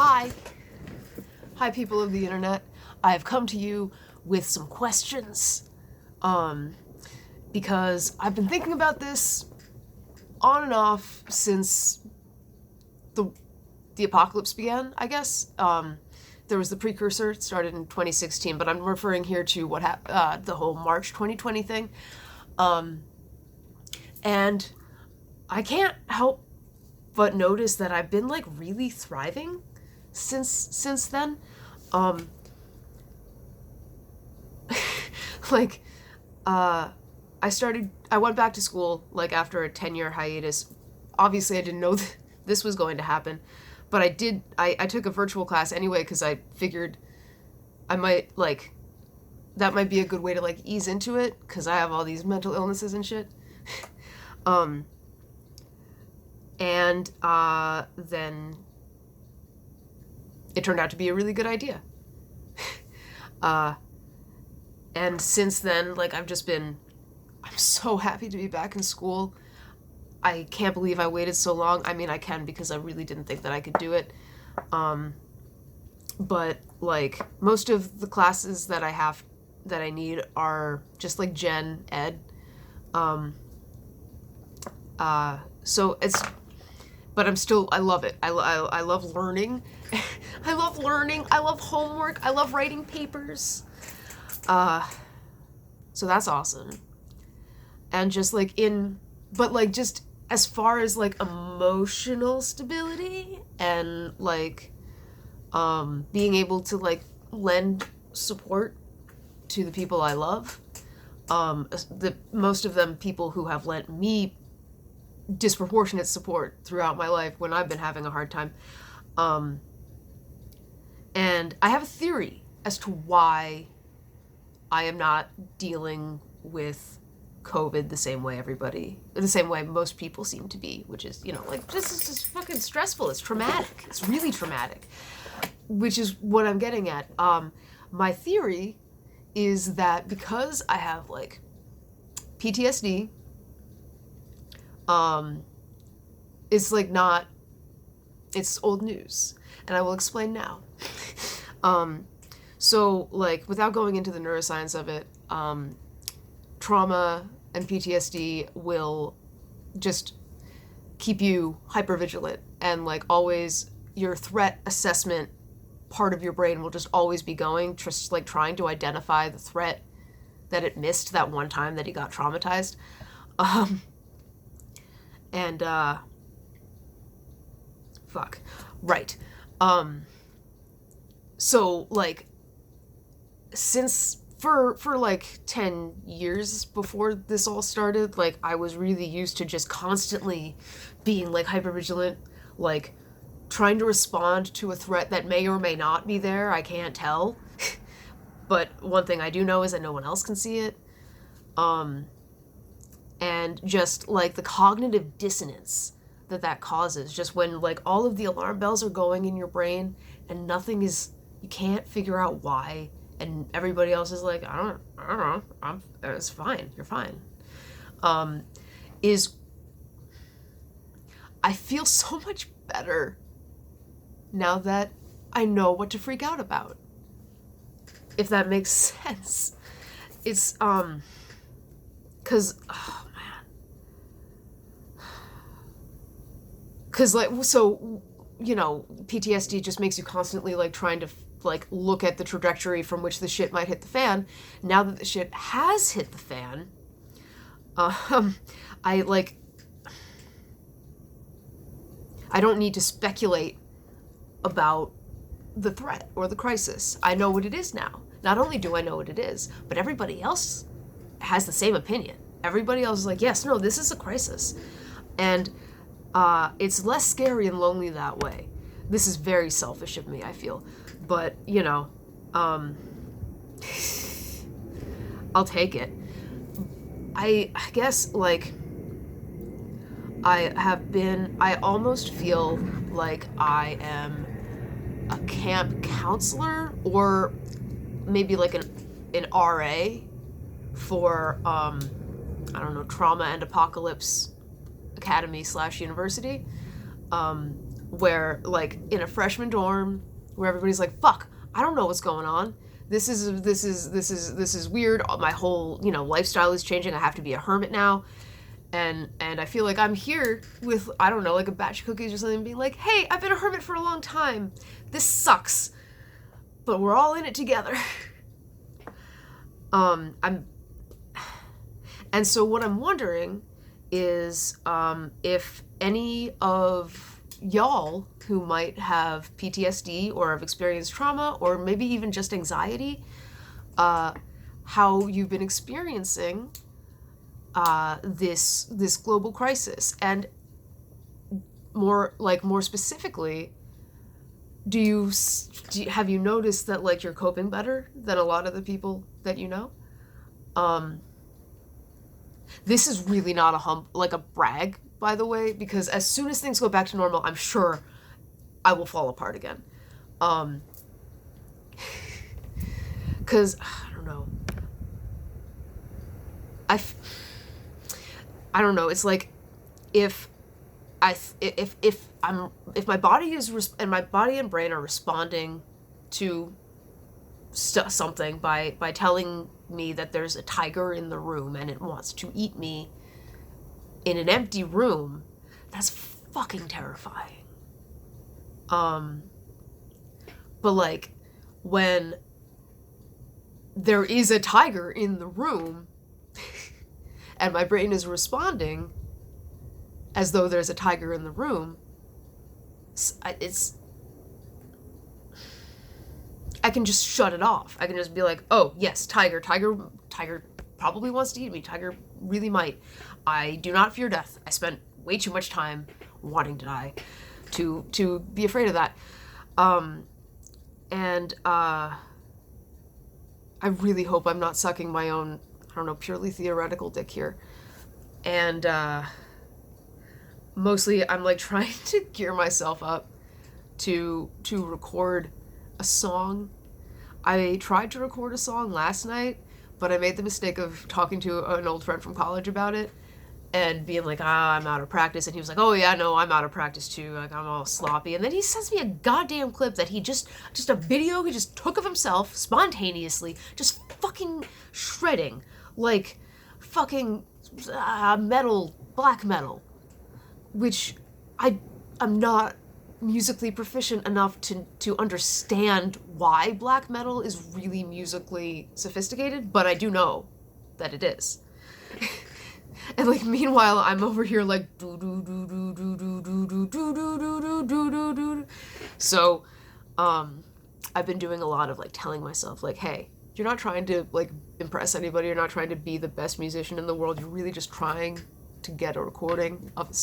Hi. Hi, people of the internet. I have come to you with some questions. Because I've been thinking about this on and off since the apocalypse began, I guess. There was the precursor, it started in 2016, but I'm referring here to what the whole March 2020 thing. And I can't help but notice that I've been like really thriving since then. Like, I went back to school like after a 10-year hiatus. Obviously, I didn't know this was going to happen, but I took a virtual class anyway because I figured I might like, that might be a good way to like ease into it because I have all these mental illnesses and shit. And then it turned out to be a really good idea. And since then, like, I'm so happy to be back in school. I can't believe I waited so long. I mean, I can because I really didn't think that I could do it. But, like, most of the classes that I need are just, like, gen ed. So it's, but I love it. I love learning. I love learning. I love homework. I love writing papers. So that's awesome. And just like but like just as far as like emotional stability and like, being able to like lend support to the people I love, most of them people who have lent me disproportionate support throughout my life when I've been having a hard time. And I have a theory as to why I am not dealing with COVID the same way most people seem to be, which is, like, this is just fucking stressful. It's traumatic. It's really traumatic, which is what I'm getting at. My theory is that because I have, like, PTSD, it's, like, it's old news, and I will explain now. So, like, without going into the neuroscience of it, trauma and PTSD will just keep you hypervigilant, and, like, always your threat assessment part of your brain will just always be going, just, like, trying to identify the threat that it missed that one time that he got traumatized. Fuck. Right. So, like, since for like 10 years before this all started, like, I was really used to just constantly being like hypervigilant, like trying to respond to a threat that may or may not be there. I can't tell. But one thing I do know is that no one else can see it. And just like the cognitive dissonance that causes, just when like all of the alarm bells are going in your brain and you can't figure out why, and everybody else is like, I don't know, it's fine, you're fine. I feel so much better now that I know what to freak out about. If that makes sense. It's, 'cause, oh man. 'Cause, like, so, PTSD just makes you constantly, like, trying to, like, look at the trajectory from which the shit might hit the fan. Now that the shit has hit the fan, I don't need to speculate about the threat or the crisis. I know what it is now. Not only do I know what it is, but everybody else has the same opinion. Everybody else is like, yes, no, this is a crisis. And it's less scary and lonely that way. This is very selfish of me, I feel. But, I'll take it. I guess, like, I almost feel like I am a camp counselor, or maybe like an RA for, I don't know, Trauma and Apocalypse Academy / University. where like in a freshman dorm where everybody's like, fuck, I don't know what's going on. This is weird. My whole, lifestyle is changing. I have to be a hermit now. And I feel like I'm here with, I don't know, like a batch of cookies or something, being like, hey, I've been a hermit for a long time. This sucks, but we're all in it together. And so what I'm wondering is if any of y'all who might have PTSD or have experienced trauma or maybe even just anxiety, how you've been experiencing this global crisis, and more specifically, have you noticed that like you're coping better than a lot of the people that you know? This is really not a brag, by the way, because as soon as things go back to normal, I'm sure I will fall apart again. Because I don't know. I don't know. It's like if my body and my body and brain are responding to something by telling me that there's a tiger in the room and it wants to eat me in an empty room, that's fucking terrifying. But like when there is a tiger in the room and my brain is responding as though there's a tiger in the room, I can just shut it off. I can just be like, oh, yes, tiger probably wants to eat me. Tiger really might. I do not fear death. I spent way too much time wanting to die to be afraid of that. And I really hope I'm not sucking my own, I don't know, purely theoretical dick here. And mostly I'm like trying to gear myself up to record a song. I tried to record a song last night, but I made the mistake of talking to an old friend from college about it and being like, I'm out of practice. And he was like, oh yeah, no, I'm out of practice too. Like, I'm all sloppy. And then he sends me a goddamn clip that he just a video he just took of himself spontaneously, just fucking shredding like fucking metal, black metal, which I'm not musically proficient enough to understand why black metal is really musically sophisticated, but I do know that it is. And like meanwhile I'm over here like do do do do do do do do do do do do do do. So I've been doing a lot of like telling myself like, hey, you're not trying to like impress anybody, you're not trying to be the best musician in the world, you're really just trying to get a recording of a